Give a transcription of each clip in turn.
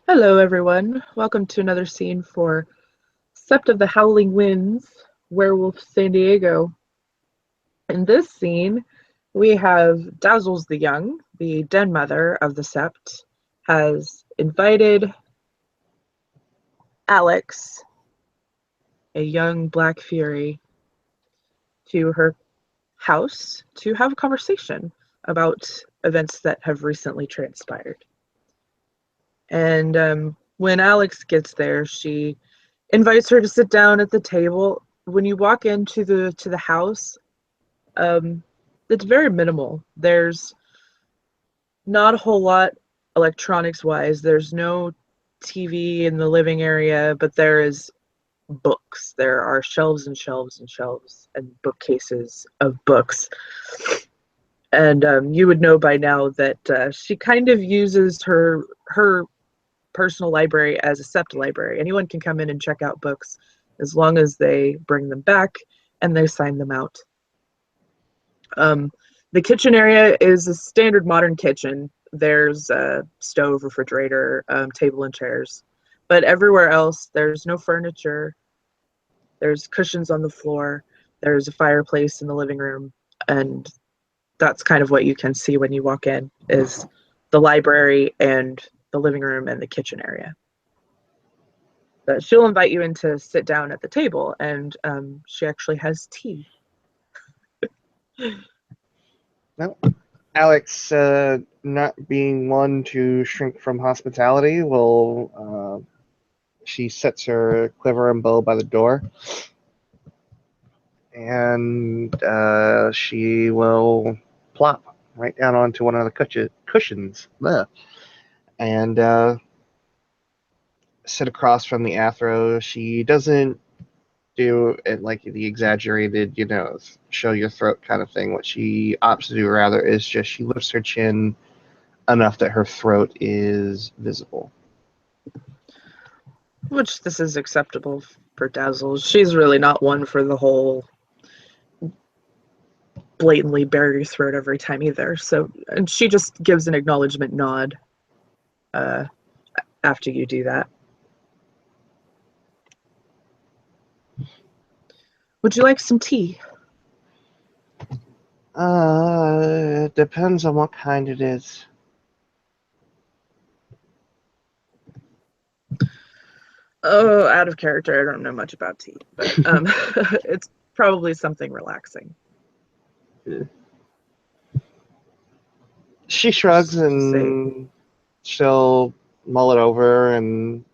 Hello, everyone. Welcome to another scene for Sept of the Howling Winds, Werewolf San Diego. In this scene, we have Dazzles the Young, the den mother of the Sept, has invited Alex, a young black fury, to her house to have a conversation about events that have recently transpired. And when Alex gets there, she invites her to sit down at the table. When you walk into the house, um, it's very minimal. There's not a whole lot electronics wise. There's no TV in the living area, but there is books. There are shelves and shelves and shelves and bookcases of books. And you would know by now that she kind of uses her personal library as a sept library. Anyone can come in and check out books as long as they bring them back and they sign them out. Um, the kitchen area is a standard modern kitchen. There's a stove, refrigerator, table and chairs. But everywhere else, there's no furniture. There's cushions on the floor. There's a fireplace in the living room. And that's kind of what you can see when you walk in is the library and the living room and the kitchen area. But she'll invite you in to sit down at the table, and she actually has tea. No. Alex, not being one to shrink from hospitality, she sets her quiver and bow by the door, and she will plop right down onto one of the cushions there, and sit across from the Athro. She doesn't do it like the exaggerated, show your throat kind of thing. What she opts to do rather is just she lifts her chin enough that her throat is visible. Which this is acceptable for Dazzle. She's really not one for the whole blatantly bare your throat every time either. So, and she just gives an acknowledgement nod uh, after you do that. Would you like some tea? It depends on what kind it is. Oh, out of character, I don't know much about tea, but it's probably something relaxing. She shrugs Say, and she'll mull it over, and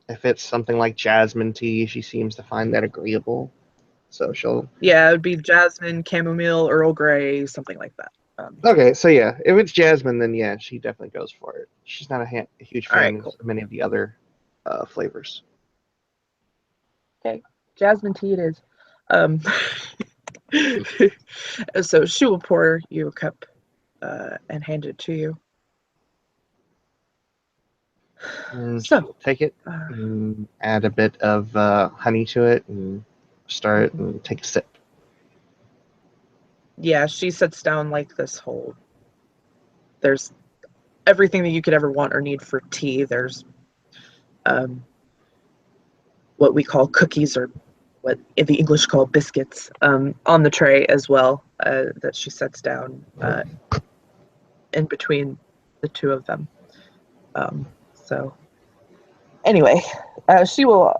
if it's something like jasmine tea, she seems to find that agreeable. So she'll. yeah, it would be jasmine, chamomile, Earl Grey, something like that. Okay, so yeah, if it's jasmine, then yeah, she definitely goes for it. She's not a huge All right, fan cool. of many of the other flavors. Okay, jasmine tea it is. Um, so she will pour you a cup and hand it to you. And So, she'll take it uh, and add a bit of honey to it and start mhm. and take a sip. Yeah, she sits down like this whole. There's everything that you could ever want or need for tea. There's um, what we call cookies or what in the English call biscuits on the tray as well that she sets down in between the two of them. So anyway, she will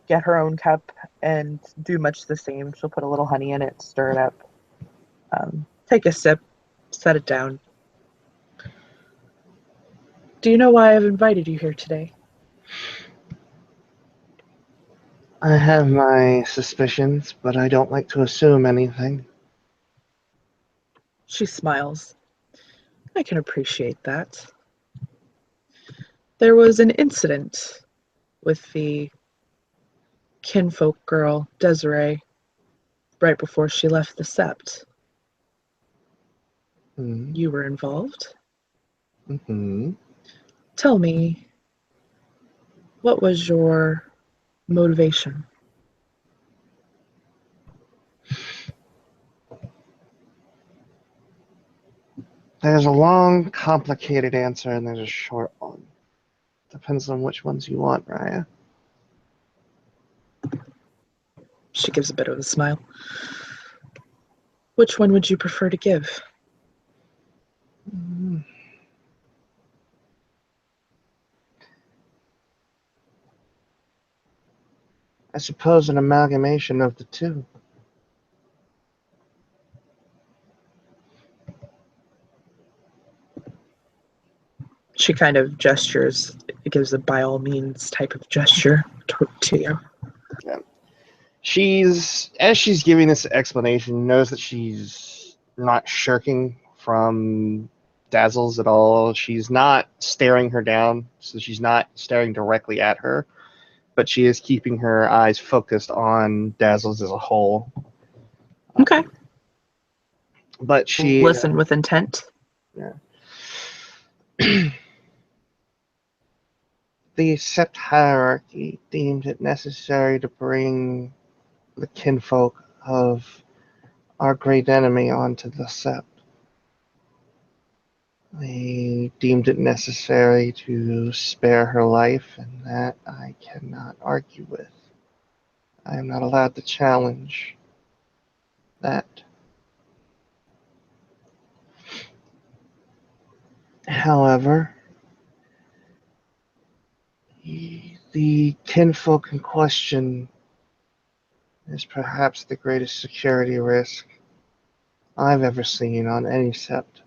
get her own cup and do much the same. She'll put a little honey in it, stir it up, take a sip, set it down. Do you know why I've invited you here today? I have my suspicions, but I don't like to assume anything. She smiles. I can appreciate that. There was an incident with the kinfolk girl, Desiree, right before she left the sept. Mm-hmm. You were involved. Mm-hmm. Tell me, what was your motivation? There's a long, complicated answer, and there's a short one. Depends on which ones you want, Raya. She gives a bit of a smile. Which one would you prefer to give? I suppose an amalgamation of the two. She kind of gestures, gives a by all means type of gesture to you. Yeah. As she's giving this explanation, knows that she's not shirking from Dazzles at all. She's not staring her down, so she's not staring directly at her, but she is keeping her eyes focused on Dazzles as a whole. Okay. But she Listen with intent. Yeah. The Sept hierarchy deemed it necessary to bring the kinfolk of our great enemy onto the Sept. They deemed it necessary to spare her life, and that I cannot argue with. I am not allowed to challenge that. However, the kinfolk in question is perhaps the greatest security risk I've ever seen on any sept,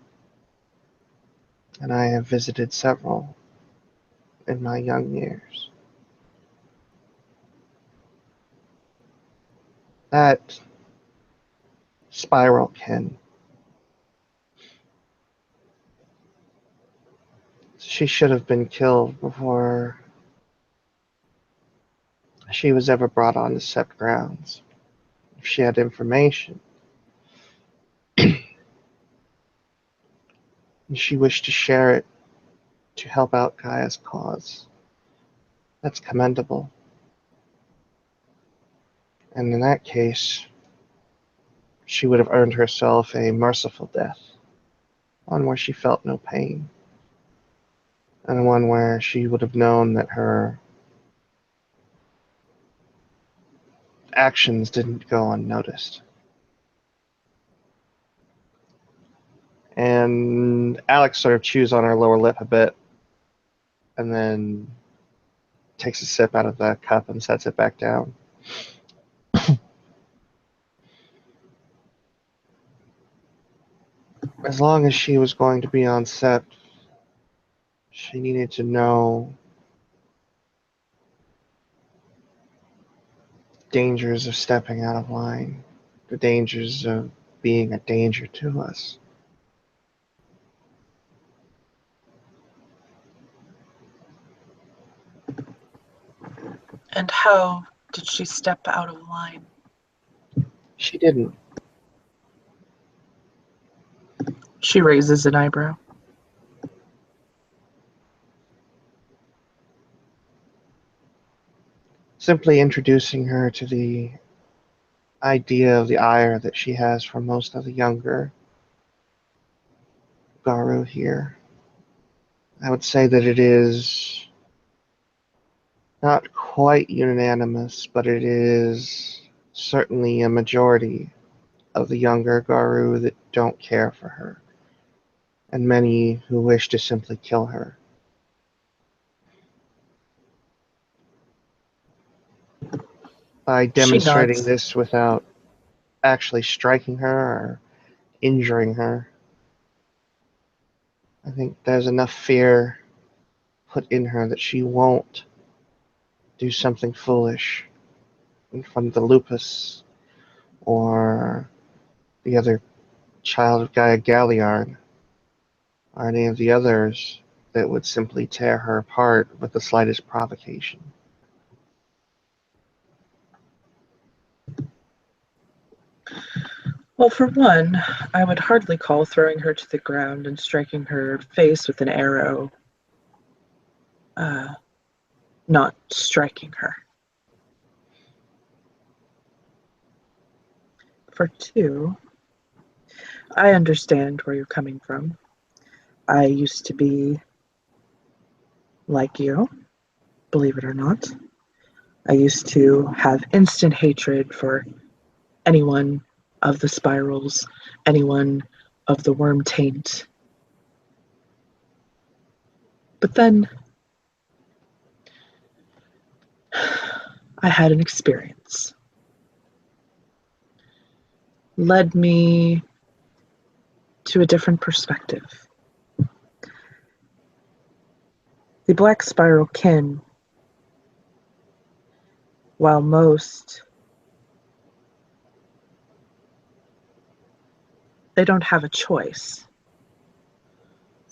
and I have visited several in my young years. That spiral kin, she should have been killed before she was ever brought on the sept grounds. If she had information, and she wished to share it to help out Gaia's cause, that's commendable. And in that case, she would have earned herself a merciful death, one where she felt no pain, and one where she would have known that her actions didn't go unnoticed. And Alex sort of chews on her lower lip a bit, and then takes a sip out of the cup and sets it back down. As long as she was going to be on set, she needed to know dangers of stepping out of line, the dangers of being a danger to us. And how did she step out of line? She didn't. She raises an eyebrow. Simply introducing her to the idea of the ire that she has for most of the younger Garu here. I would say that it is not quite unanimous, but it is certainly a majority of the younger Garu that don't care for her, and many who wish to simply kill her. By She demonstrating nods. this without actually striking her or injuring her, I think there's enough fear put in her that she won't do something foolish in front of the lupus or the other child of Gaia Galliard or any of the others that would simply tear her apart with the slightest provocation. Well, for one, I would hardly call throwing her to the ground and striking her face with an arrow uh, not striking her. For two, I understand where you're coming from. I used to be like you. believe it or not. I used to have instant hatred for anyone of the spirals, anyone of the worm taint. But then I had an experience. Led me to a different perspective. The black spiral kin, while most, they don't have a choice.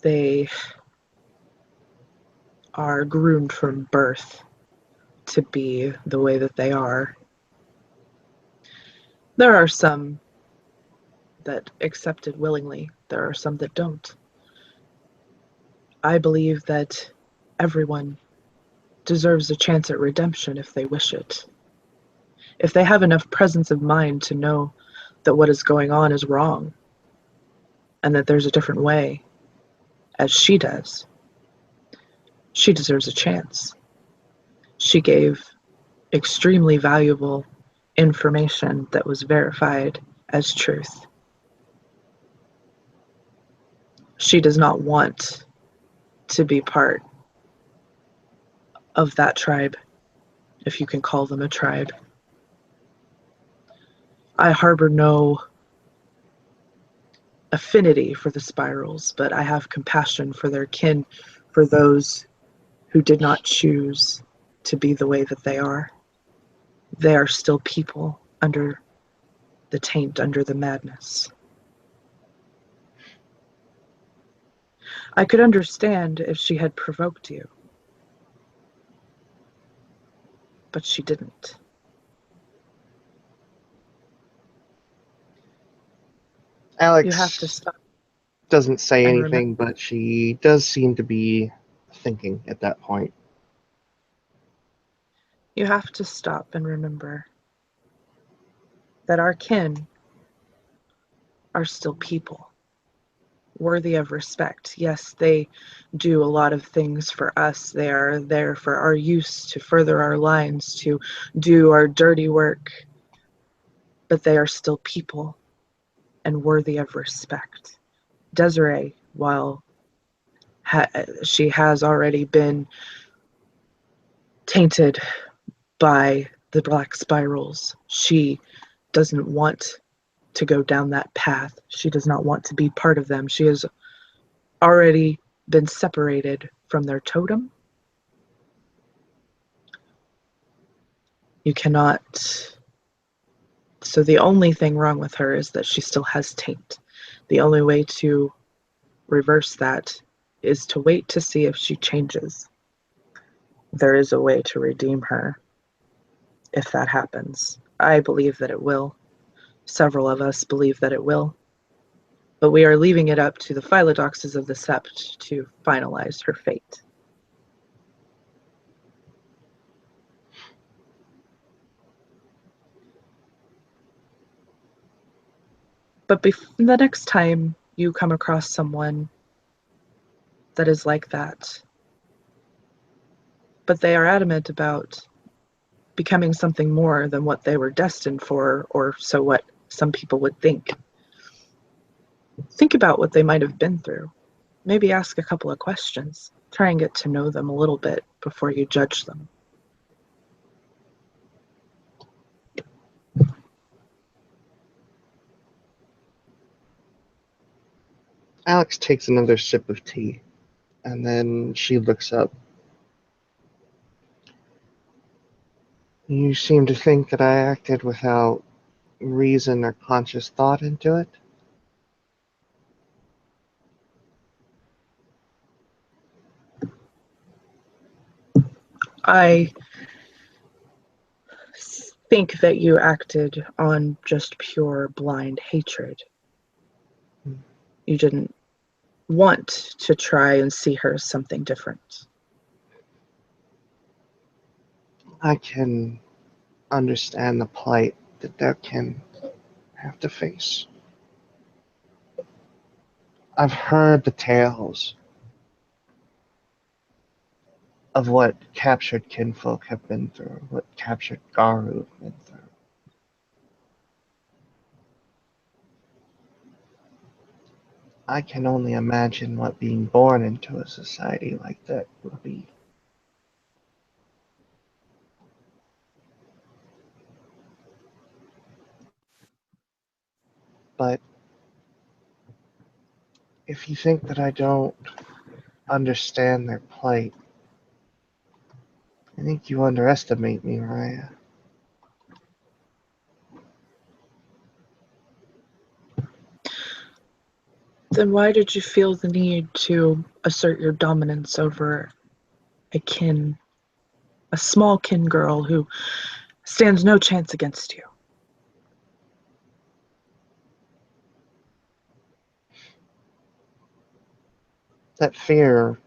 They are groomed from birth to be the way that they are. There are some that accept it willingly, there are some that don't. I believe that everyone deserves a chance at redemption if they wish it. If they have enough presence of mind to know that what is going on is wrong and that there's a different way, as she does, she deserves a chance. She gave extremely valuable information that was verified as truth. She does not want to be part of that tribe, if you can call them a tribe. I harbor no affinity for the spirals, but I have compassion for their kin, for those who did not choose to be the way that they are. They are still people under the taint, under the madness. I could understand if she had provoked you, but she didn't. You have to Alex stop doesn't say and remember. anything, but she does seem to be thinking at that point. You have to stop and remember that our kin are still people, worthy of respect. Yes, they do a lot of things for us. They are there for our use, to further our lines, to do our dirty work, but they are still people and worthy of respect. Desiree, while she has already been tainted by the black spirals, she doesn't want to go down that path. She does not want to be part of them. She has already been separated from their totem. You cannot. So the only thing wrong with her is that she still has taint. The only way to reverse that is to wait to see if she changes. There is a way to redeem her if that happens. I believe that it will. Several of us believe that it will. But we are leaving it up to the Philodoxes of the Sept to finalize her fate. But the next time you come across someone that is like that, but they are adamant about becoming something more than what they were destined for, or so what some people would think. Think about what they might have been through. Maybe ask a couple of questions. Try and get to know them a little bit before you judge them. Alex takes another sip of tea, and then she looks up. You seem to think that I acted without reason or conscious thought into it? I think that you acted on just pure blind hatred. You didn't want to try and see her as something different. I can understand the plight that there can have to face. I've heard the tales of what captured kinfolk have been through, what captured Garu have been through. I can only imagine what being born into a society like that would be. But if you think that I don't understand their plight, I think you underestimate me, Raya. Then why did you feel the need to assert your dominance over a kin, a small kin girl who stands no chance against you? That fear,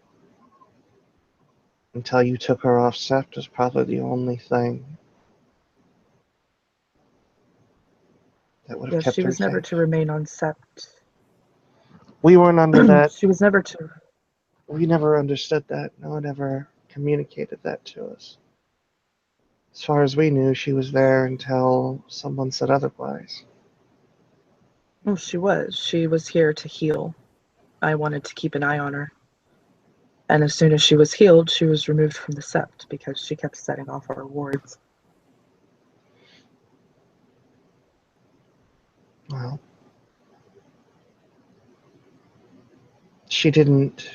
until you took her off Sept, was probably the only thing that would have Yes, kept she her was never safe. to remain on Sept. We weren't under that. She was never to. We never understood that. No one ever communicated that to us. As far as we knew, she was there until someone said otherwise. Oh, she was. She was here to heal. I wanted to keep an eye on her. And as soon as she was healed, she was removed from the sept because she kept setting off our wards. Well, she didn't.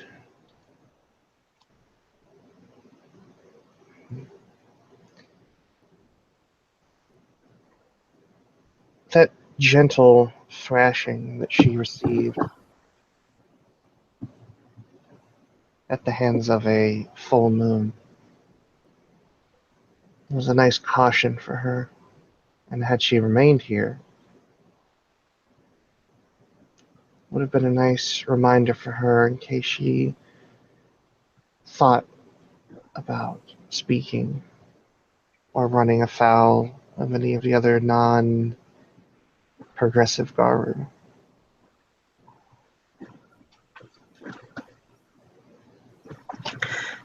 That gentle thrashing that she received at the hands of a full moon was a nice caution for her. And had she remained here, would have been a nice reminder for her in case she thought about speaking or running afoul of any of the other non progressive Garu.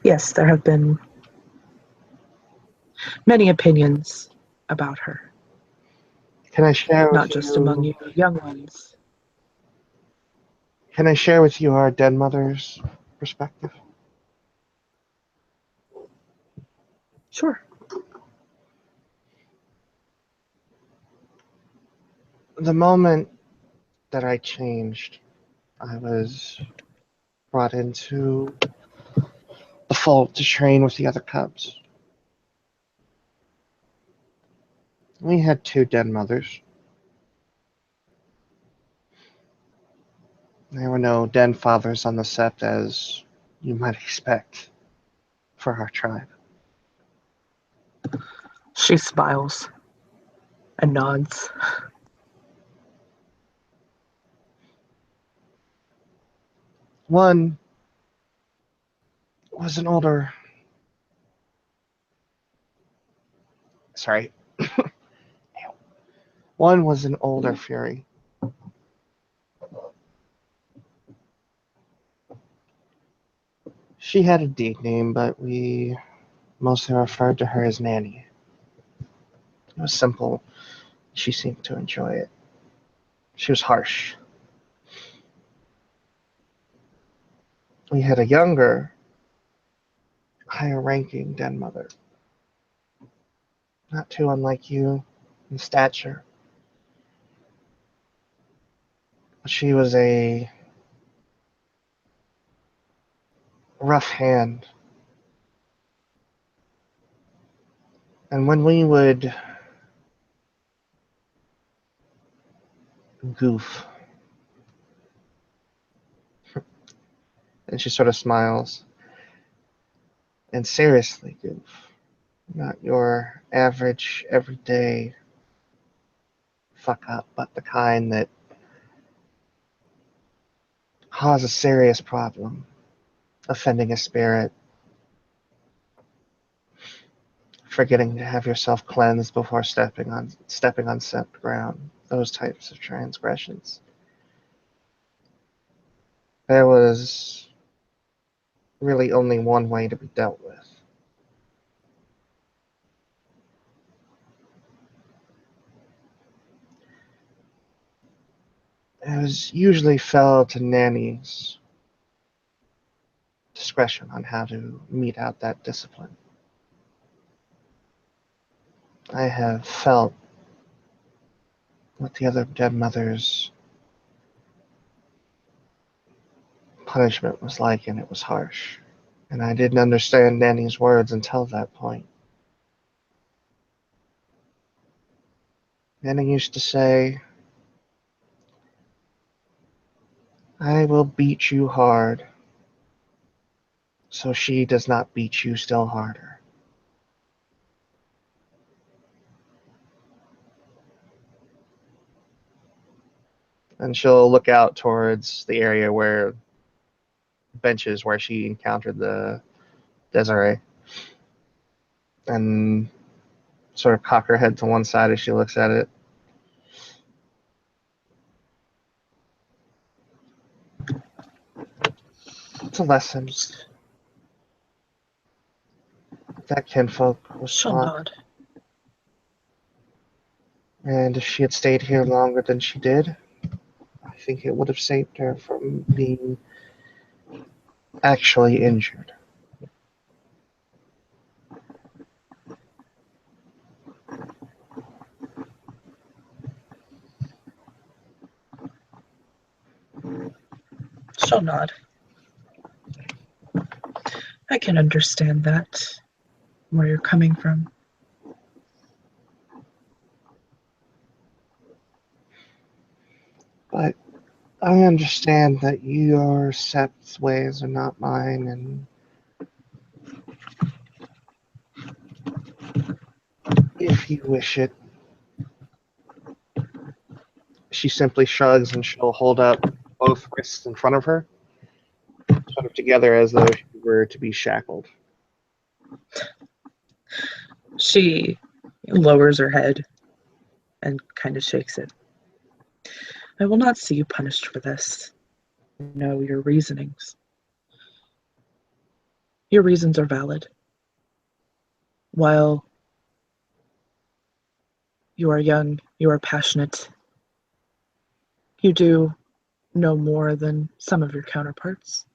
Yes, there have been many opinions about her, Can I share not with just among you? you young ones. Can I share with you our dead mother's perspective? Sure. The moment that I changed, I was brought into the fold to train with the other cubs. We had two dead mothers. There were no den fathers on the sept as you might expect for our tribe. She smiles and nods. One was an older, sorry, one was an older fury. She had a deed name, but we mostly referred to her as Nanny. It was simple. She seemed to enjoy it. She was harsh. We had a younger, higher ranking den mother, not too unlike you in stature. But she was a rough hand. And when we would goof, and she sort of smiles, and seriously goof, not your average, everyday fuck up, but the kind that cause a serious problem, offending a spirit, forgetting to have yourself cleansed before stepping on set ground, those types of transgressions. There was really only one way to be dealt with. It was usually fell to Nanny's discretion on how to mete out that discipline. I have felt what the other dead mother's punishment was like, and it was harsh. And I didn't understand Nanny's words until that point. Nanny used to say, I will beat you hard, so she does not beat you still harder. And she'll look out towards the area where benches where she encountered the Desiree and sort of cock her head to one side as she looks at it. It's a lesson. That kinfolk was She'll taught. nod. And if she had stayed here longer than she did, I think it would have saved her from being actually injured. She'll nod. I can understand that, where you're coming from. But I understand that your Sep's ways are not mine, and if you wish it, she simply shrugs and she'll hold up both wrists in front of her, sort of together as though she were to be shackled. She lowers her head and kind of shakes it. I will not see you punished for this. I know your reasonings. Your reasons are valid. While you are young, you are passionate, you do know more than some of your counterparts.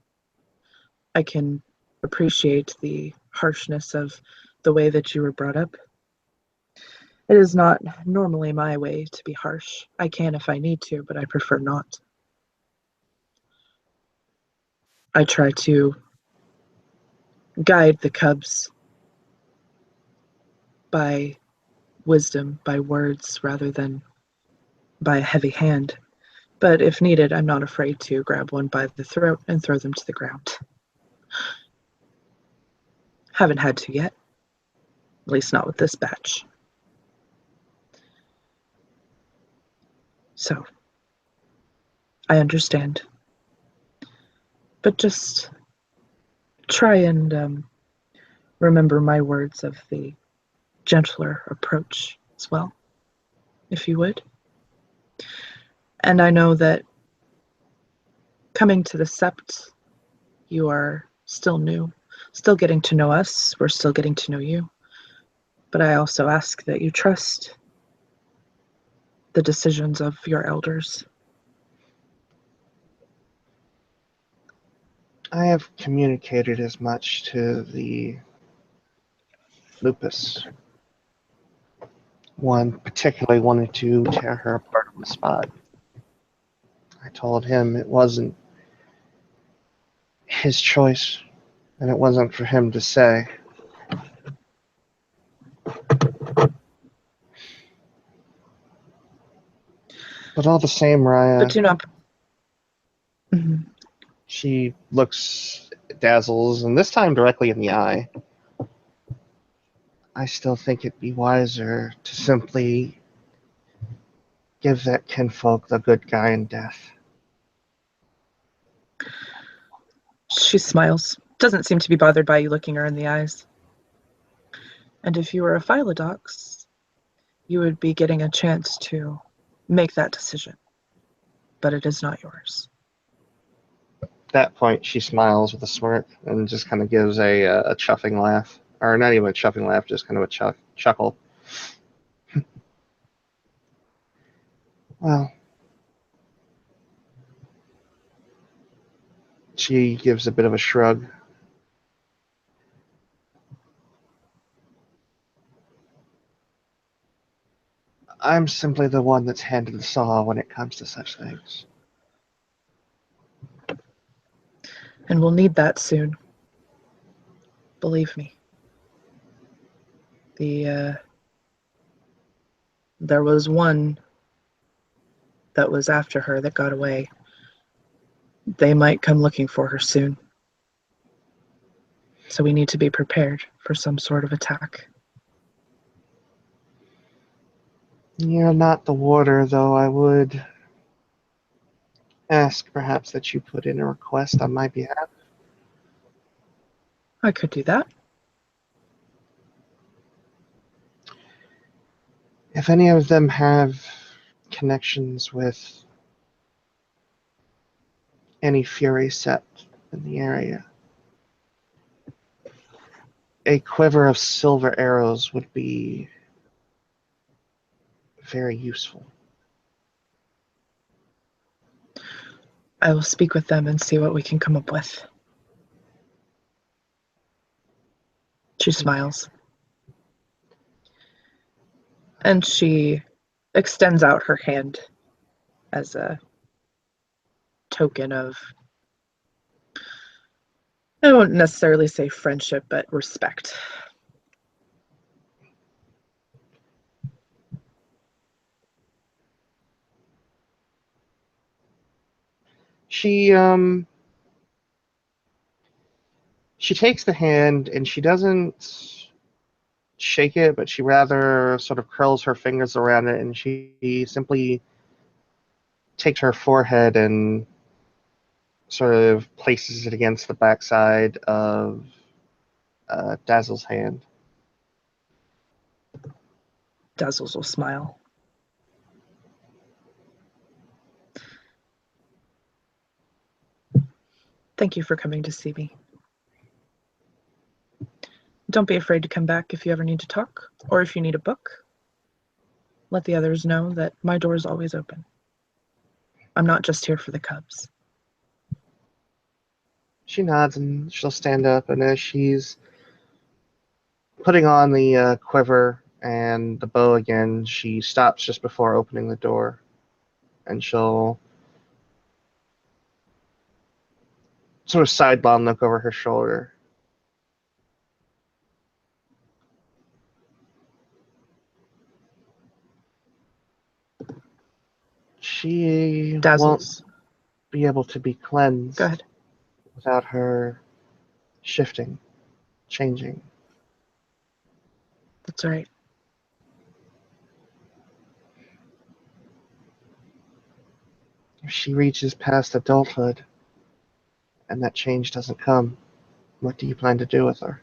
I can appreciate the harshness of the way that you were brought up. It is not normally my way to be harsh. I can if I need to, but I prefer not. I try to guide the cubs by wisdom, by words, rather than by a heavy hand. But if needed, I'm not afraid to grab one by the throat and throw them to the ground. Haven't had to yet. At least not with this batch. So, I understand. But just try and remember my words of the gentler approach as well, if you would. And I know that coming to the Sept, you are still new, still getting to know us. We're still getting to know you. But I also ask that you trust the decisions of your elders. I have communicated as much to the lupus. One particularly wanted to tear her apart on the spot. I told him it wasn't his choice, and it wasn't for him to say. But all the same, But Raya, do not. Mhm. she looks at Dazzles, and this time directly in the eye. I still think it'd be wiser to simply give that kinfolk the good guy in death. She smiles, doesn't seem to be bothered by you looking her in the eyes. And if you were a Philodox, you would be getting a chance to make that decision. But it is not yours. At that point, she smiles with a smirk and just kind of gives a chuffing laugh. Or not even a chuffing laugh, just kind of a chuckle. Well, She gives a bit of a shrug. I'm simply the one that's handed the saw when it comes to such things. And we'll need that soon. Believe me. There was one that was after her that got away. They might come looking for her soon. So we need to be prepared for some sort of attack. You're not the warder, though. I would ask perhaps that you put in a request on my behalf. I could do that. If any of them have connections with any Fury set in the area, a quiver of silver arrows would be very useful. I will speak with them and see what we can come up with. She smiles. And she extends out her hand as a token of, I won't necessarily say friendship, but respect. She takes the hand and she doesn't shake it, but she rather sort of curls her fingers around it, and she simply takes her forehead and sort of places it against the backside of Dazzle's hand. Dazzles will smile. Thank you for coming to see me. Don't be afraid to come back if you ever need to talk, or if you need a book. Let the others know that my door is always open. I'm not just here for the cubs. She nods and she'll stand up, and as she's putting on the quiver and the bow again, she stops just before opening the door, and she'll sort of sidelong look over her shoulder. She won't Dazzles. be able to be cleansed Go ahead. without her shifting, changing. That's all right. If she reaches past adulthood and that change doesn't come, what do you plan to do with her?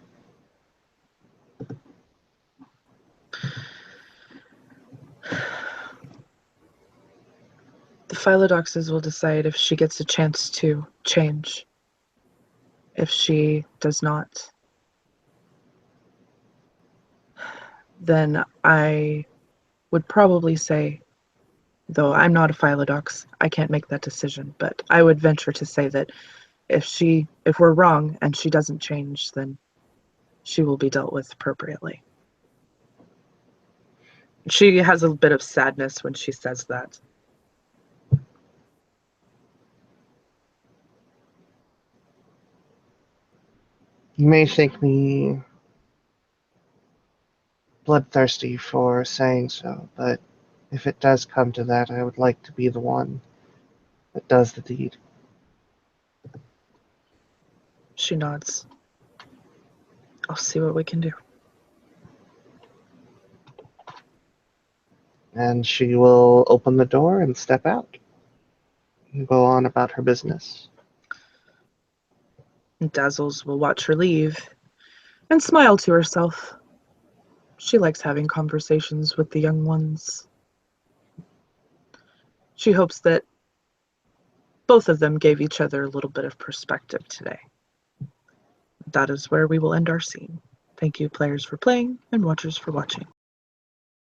The Philodoxes will decide if she gets a chance to change. If she does not, then I would probably say, though I'm not a Philodox, I can't make that decision, but I would venture to say that if we're wrong and she doesn't change, then she will be dealt with appropriately. She has a bit of sadness when she says that. You may think me bloodthirsty for saying so, but if it does come to that, I would like to be the one that does the deed. She nods. I'll see what we can do. And she will open the door and step out and go on about her business. And Dazzles will watch her leave and smile to herself. She likes having conversations with the young ones. She hopes that both of them gave each other a little bit of perspective today. That is where we will end our scene. Thank you, players, for playing, and watchers for watching.